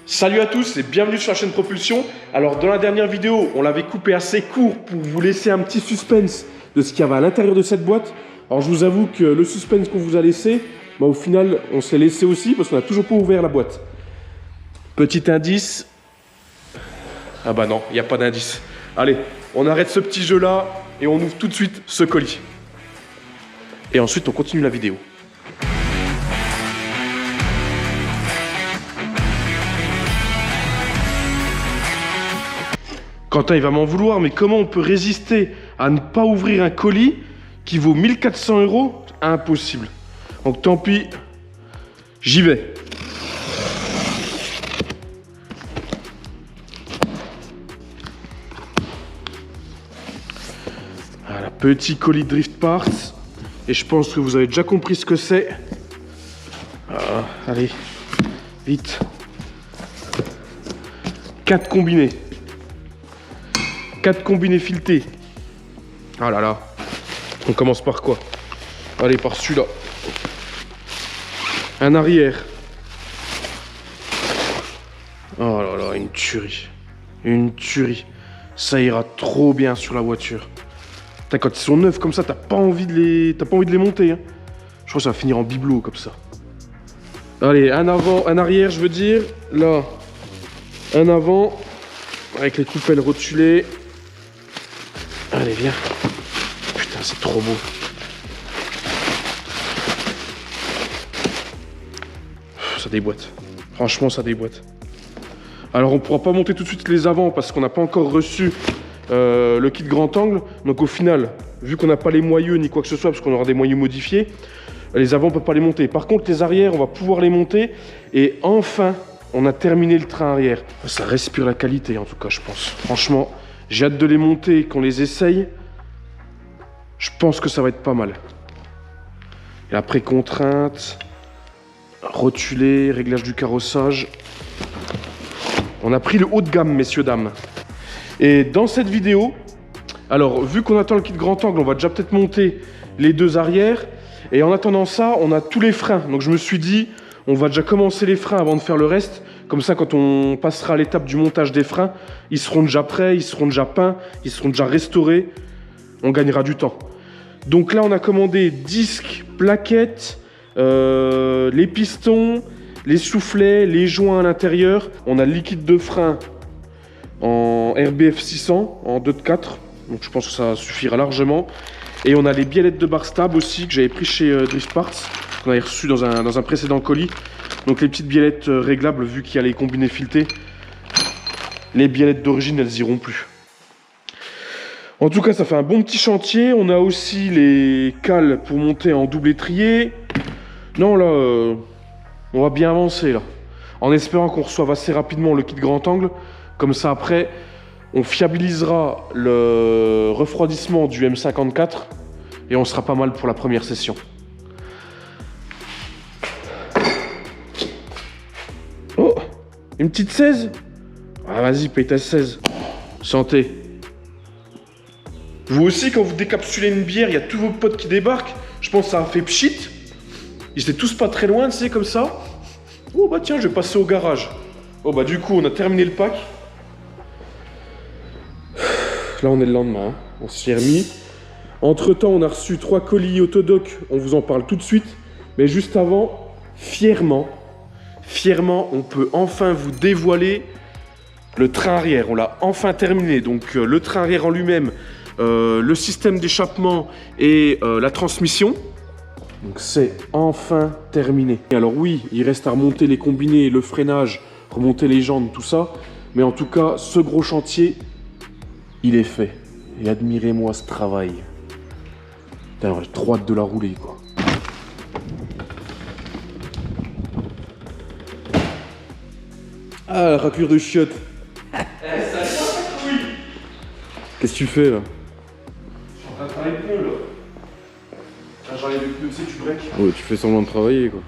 Salut à tous et bienvenue sur la chaîne Propulsion. Alors dans la dernière vidéo, on l'avait coupé assez court pour vous laisser un petit suspense de ce qu'il y avait à l'intérieur de cette boîte. Alors je vous avoue que le suspense qu'on vous a laissé, bah, au final on s'est laissé aussi parce qu'on n'a toujours pas ouvert la boîte. Petit indice. Ah bah non, il n'y a pas d'indice. Allez, on arrête ce petit jeu là et on ouvre tout de suite ce colis. Et ensuite on continue la vidéo. Quentin il va m'en vouloir, mais comment on peut résister à ne pas ouvrir un colis qui vaut 1400 €? Impossible. Donc tant pis, j'y vais. Voilà, petit colis Drift Parts. Et je pense que vous avez déjà compris ce que c'est. Ah, allez, vite. 4 combinés. 4 combinés filetés. Ah là là. On commence par quoi? Allez, par celui-là. Un arrière. Oh là là, une tuerie. Une tuerie. Ça ira trop bien sur la voiture. Quand ils sont neufs comme ça, t'as pas envie de les monter. Hein. Je crois que ça va finir en bibelot comme ça. Allez, un avant, un arrière, je veux dire. Là, un avant. Avec les coupelles rotulées. Allez, viens. Putain, c'est trop beau. Ça déboîte. Franchement, ça déboîte. Alors, on pourra pas monter tout de suite les avants parce qu'on n'a pas encore reçu le kit grand angle. Donc, au final, vu qu'on n'a pas les moyeux ni quoi que ce soit, parce qu'on aura des moyeux modifiés, les avants, on peut pas les monter. Par contre, les arrières, on va pouvoir les monter. Et enfin, on a terminé le train arrière. Ça respire la qualité, en tout cas, je pense. Franchement, j'ai hâte de les monter, qu'on les essaye. Je pense que ça va être pas mal. Et après, contrainte, rotulé, réglage du carrossage. On a pris le haut de gamme, messieurs, dames. Et dans cette vidéo, alors, vu qu'on attend le kit grand angle, on va déjà peut-être monter les deux arrières. Et en attendant ça, on a tous les freins. Donc, je me suis dit, on va déjà commencer les freins avant de faire le reste. Comme ça, quand on passera à l'étape du montage des freins, ils seront déjà prêts, ils seront déjà peints, ils seront déjà restaurés. On gagnera du temps. Donc là, on a commandé disques, plaquettes, les pistons, les soufflets, les joints à l'intérieur. On a le liquide de frein en RBF 600, en 2 de 4. Donc je pense que ça suffira largement. Et on a les biellettes de barre stable aussi, que j'avais pris chez Drift Parts, qu'on avait reçu dans un précédent colis. Donc les petites biellettes réglables, vu qu'il y a les combinés filetés, les biellettes d'origine, elles iront plus. En tout cas, ça fait un bon petit chantier. On a aussi les cales pour monter en double étrier. Non, là, on va bien avancer, là. En espérant qu'on reçoive assez rapidement le kit grand angle. Comme ça, après, on fiabilisera le refroidissement du M54 et on sera pas mal pour la première session. Oh, une petite 16? Ah, vas-y, paye ta 16. Santé. Vous aussi, quand vous décapsulez une bière, il y a tous vos potes qui débarquent. Je pense que ça a fait pchit. Ils étaient tous pas très loin, tu sais, comme ça. Oh, bah tiens, je vais passer au garage. Oh, bah du coup, on a terminé le pack. Là, on est le lendemain. Hein. On s'y est remis. Entre-temps, on a reçu 3 colis Autodoc. On vous en parle tout de suite. Mais juste avant, fièrement, on peut enfin vous dévoiler le train arrière. On l'a enfin terminé. Donc, le train arrière en lui-même, le système d'échappement et la transmission. Donc, c'est enfin terminé. Et alors oui, il reste à remonter les combinés, le freinage, remonter les jantes, tout ça. Mais en tout cas, ce gros chantier, il est fait. Et admirez-moi ce travail. Putain, j'ai trop hâte de la rouler, quoi. Ah, la raclure de chiottes. Qu'est-ce que tu fais, là? Je suis en train de faire les pneus, là. J'enlève les pneus, tu sais, tu breaks. Ouais, tu fais semblant de travailler, quoi.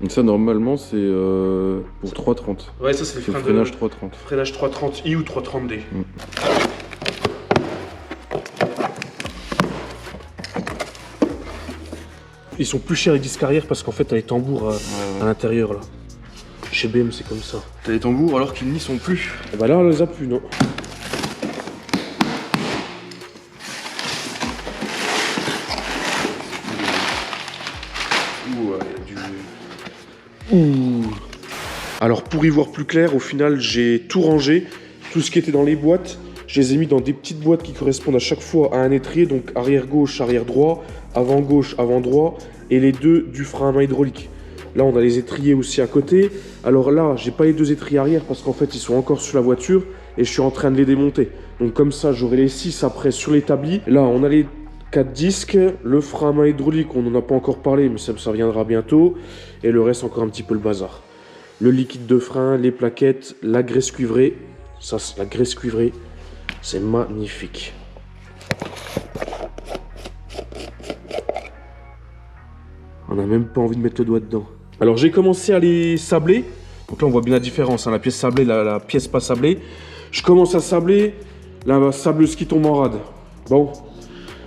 Donc ça, normalement, c'est pour 330. Ouais, ça, c'est les freins freinage 330. Freinage 330i ou 330D. Ils sont plus chers les disques arrière parce qu'en fait, t'as les tambours à l'intérieur, là. Chez BM, c'est comme ça. T'as les tambours alors qu'ils n'y sont plus. Et bah là, on les a plus, non. Ouh. Alors pour y voir plus clair, au final j'ai tout rangé, tout ce qui était dans les boîtes, je les ai mis dans des petites boîtes qui correspondent à chaque fois à un étrier, donc arrière gauche, arrière droit, avant gauche, avant droit, et les deux du frein à main hydraulique. Là on a les étriers aussi à côté, alors là j'ai pas les deux étriers arrière parce qu'en fait ils sont encore sur la voiture et je suis en train de les démonter. Donc comme ça j'aurai les 6 après sur l'établi. Là on a les 4 disques, le frein à main hydraulique, on n'en a pas encore parlé, mais ça viendra bientôt. Et le reste, encore un petit peu le bazar. Le liquide de frein, les plaquettes, la graisse cuivrée. Ça, la graisse cuivrée, c'est magnifique. On n'a même pas envie de mettre le doigt dedans. Alors, j'ai commencé à les sabler. Donc là, on voit bien la différence, hein, la pièce sablée, la pièce pas sablée. Je commence à sabler, la sableuse qui tombe en rade. Bon.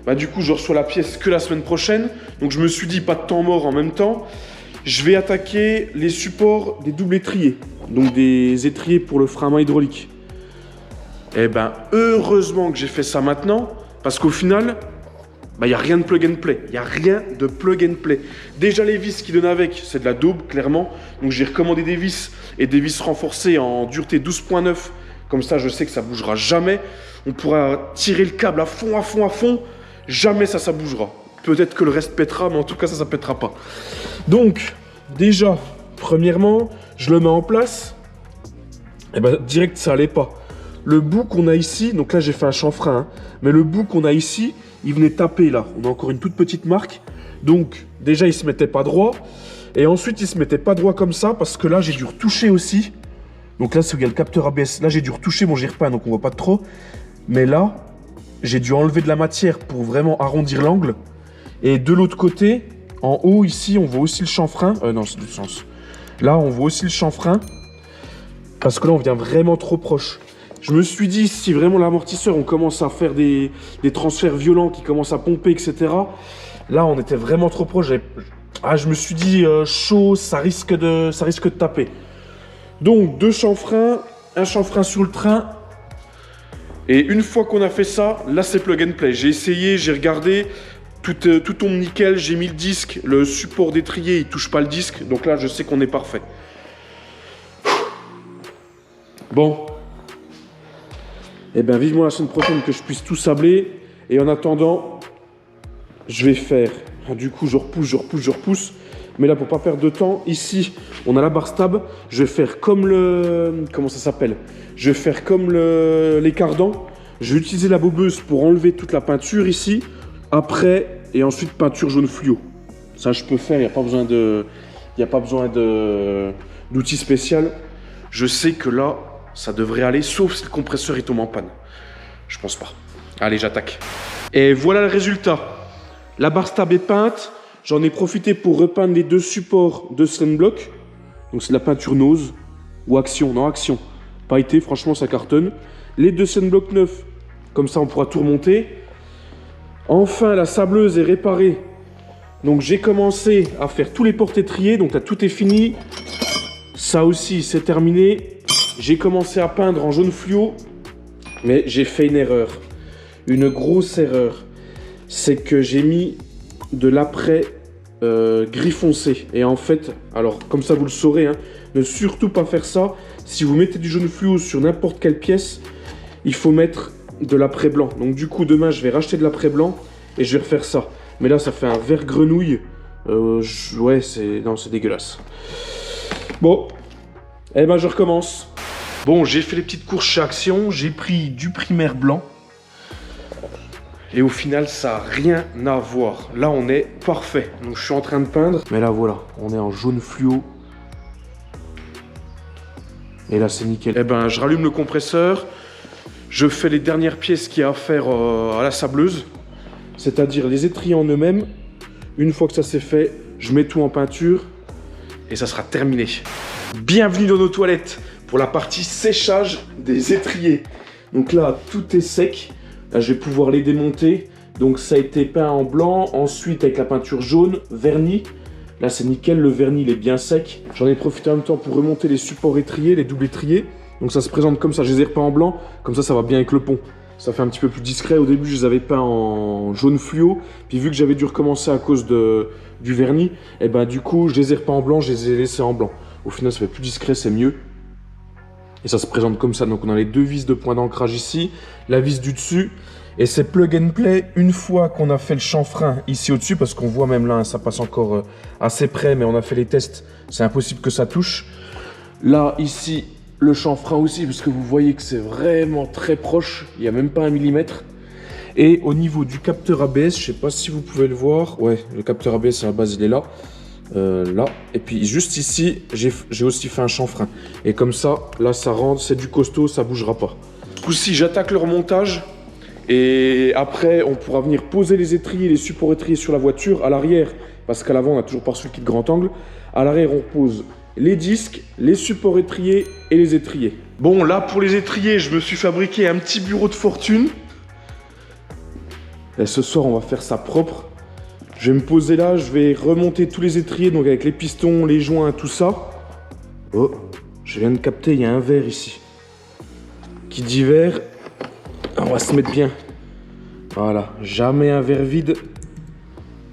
Bah du coup je reçois la pièce que la semaine prochaine, donc je me suis dit pas de temps mort en même temps, je vais attaquer les supports des doubles étriers, donc des étriers pour le frein à main hydraulique. Et ben heureusement que j'ai fait ça maintenant, parce qu'au final, bah il n'y a rien de plug and play, il n'y a rien de plug and play. Déjà les vis qu'ils donnent avec, c'est de la daube clairement, donc j'ai recommandé des vis et des vis renforcées en dureté 12.9, comme ça je sais que ça bougera jamais, on pourra tirer le câble à fond, à fond, à fond. Jamais ça bougera. Peut-être que le reste pètera, mais en tout cas, ça pètera pas. Donc, déjà, premièrement, je le mets en place. Et ben, direct, ça allait pas. Le bout qu'on a ici, donc là, j'ai fait un chanfrein, hein, mais le bout qu'on a ici, il venait taper là. On a encore une toute petite marque. Donc, déjà, il se mettait pas droit. Et ensuite, il se mettait pas droit comme ça, parce que là, j'ai dû retoucher aussi. Donc là, c'est où il y a le capteur ABS. Là, j'ai dû retoucher, bon, j'ai repeint, donc on voit pas trop. Mais là, j'ai dû enlever de la matière pour vraiment arrondir l'angle. Et de l'autre côté, en haut ici, on voit aussi le chanfrein. Non, c'est du sens. Là, on voit aussi le chanfrein. Parce que là, on vient vraiment trop proche. Je me suis dit, si vraiment l'amortisseur, on commence à faire des transferts violents qui commencent à pomper, etc. Là, on était vraiment trop proche. Je me suis dit, chaud, ça risque de taper. Donc, 2 chanfreins, un chanfrein sur le train. Et une fois qu'on a fait ça, là c'est plug and play. J'ai essayé, j'ai regardé, tout tombe nickel, j'ai mis le disque, le support d'étrier il touche pas le disque, donc là je sais qu'on est parfait. Bon. Eh bien vivement la semaine prochaine que je puisse tout sabler. Et en attendant, je vais faire, du coup je repousse. Mais là pour pas perdre de temps, ici on a la barre stab, je vais faire comme le... Comment ça s'appelle? Je vais faire comme les cardans. Je vais utiliser la bobeuse pour enlever toute la peinture ici. Après, et ensuite peinture jaune fluo. Ça je peux faire, il n'y a pas besoin d'outil spécial. Je sais que là, ça devrait aller, sauf si le compresseur il tombe en panne. Je pense pas. Allez, j'attaque. Et voilà le résultat. La barre stab est peinte. J'en ai profité pour repeindre les 2 supports de Sunblock. Donc c'est de la peinture Nose ou Action. Non, Action. Pailleté, franchement ça cartonne. Les 2 Sunblock neufs, comme ça on pourra tout remonter. Enfin la sableuse est réparée. Donc j'ai commencé à faire tous les porte-étriers. Donc là tout est fini. Ça aussi c'est terminé. J'ai commencé à peindre en jaune fluo. Mais j'ai fait une erreur. Une grosse erreur. C'est que j'ai mis de l'après gris foncé. Et en fait, alors comme ça vous le saurez, hein, ne surtout pas faire ça. Si vous mettez du jaune fluo sur n'importe quelle pièce, il faut mettre de l'après blanc. Donc du coup demain je vais racheter de l'après blanc et je vais refaire ça. Mais là ça fait un vert grenouille. Ouais c'est dégueulasse. Bon, eh ben je recommence. Bon, j'ai fait les petites courses chez Action, j'ai pris du primaire blanc. Et au final, ça n'a rien à voir. Là, on est parfait. Donc, je suis en train de peindre. Mais là, voilà, on est en jaune fluo. Et là, c'est nickel. Eh ben, je rallume le compresseur. Je fais les dernières pièces qu'il y a à faire à la sableuse. C'est-à-dire les étriers en eux-mêmes. Une fois que ça c'est fait, je mets tout en peinture. Et ça sera terminé. Bienvenue dans nos toilettes pour la partie séchage des étriers. Donc là, tout est sec. Là, je vais pouvoir les démonter. Donc ça a été peint en blanc, ensuite avec la peinture jaune, vernis. Là c'est nickel, le vernis il est bien sec. J'en ai profité en même temps pour remonter les supports étriés, les doubles étriers. Donc ça se présente comme ça, je les ai repeints en blanc, comme ça va bien avec le pont. Ça fait un petit peu plus discret. Au début je les avais peints en jaune fluo, puis vu que j'avais dû recommencer à cause du vernis, et ben du coup je les ai repeints en blanc, je les ai laissés en blanc. Au final ça fait plus discret, c'est mieux. Et ça se présente comme ça, donc on a les deux vis de point d'ancrage ici, la vis du dessus. Et c'est plug and play une fois qu'on a fait le chanfrein ici au-dessus, parce qu'on voit même là, ça passe encore assez près, mais on a fait les tests, c'est impossible que ça touche. Là, ici, le chanfrein aussi, parce que vous voyez que c'est vraiment très proche, il n'y a même pas 1 millimètre. Et au niveau du capteur ABS, je sais pas si vous pouvez le voir, ouais, le capteur ABS à la base il est là. Là, et puis juste ici, j'ai aussi fait un chanfrein. Et comme ça, là ça rentre, c'est du costaud, ça bougera pas. Du coup, si j'attaque le remontage, et après on pourra venir poser les étriers, les supports étriers sur la voiture à l'arrière, parce qu'à l'avant on a toujours pas reçu le kit grand angle. À l'arrière on pose les disques, les supports étriers et les étriers. Bon, là pour les étriers, je me suis fabriqué un petit bureau de fortune. Et ce soir on va faire ça propre. Je vais me poser là, je vais remonter tous les étriers, donc avec les pistons, les joints, tout ça. Oh, je viens de capter, il y a un verre ici. Qui dit verre, on va se mettre bien. Voilà, jamais un verre vide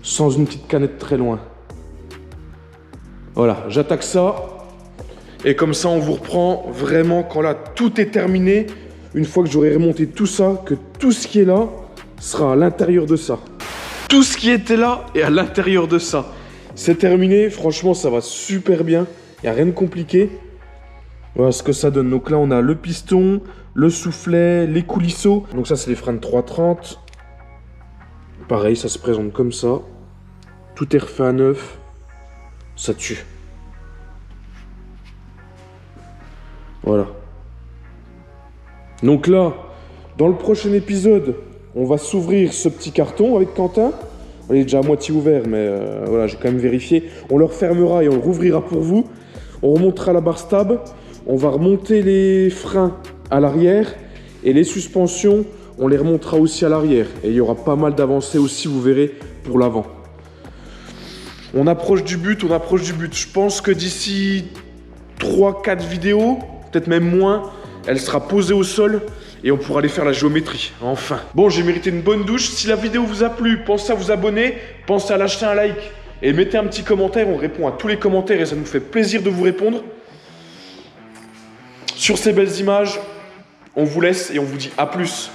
sans une petite canette très loin. Voilà, j'attaque ça. Et comme ça, on vous reprend vraiment quand là, tout est terminé. Une fois que j'aurai remonté tout ça, que tout ce qui est là sera à l'intérieur de ça. Tout ce qui était là est à l'intérieur de ça. C'est terminé, franchement ça va super bien. Il n'y a rien de compliqué. Voilà ce que ça donne. Donc là on a le piston, le soufflet, les coulisseaux. Donc ça c'est les freins de 330. Pareil, ça se présente comme ça. Tout est refait à neuf. Ça tue. Voilà. Donc là, dans le prochain épisode, on va s'ouvrir ce petit carton avec Quentin. Il est déjà à moitié ouvert, mais voilà, j'ai quand même vérifié. On le refermera et on le rouvrira pour vous. On remontera la barre stab. On va remonter les freins à l'arrière. Et les suspensions, on les remontera aussi à l'arrière. Et il y aura pas mal d'avancées aussi, vous verrez, pour l'avant. On approche du but, on approche du but. Je pense que d'ici 3-4 vidéos, peut-être même moins, elle sera posée au sol. Et on pourra aller faire la géométrie, enfin. Bon, j'ai mérité une bonne douche. Si la vidéo vous a plu, pensez à vous abonner, pensez à lâcher un like et mettez un petit commentaire. On répond à tous les commentaires et ça nous fait plaisir de vous répondre. Sur ces belles images, on vous laisse et on vous dit à plus.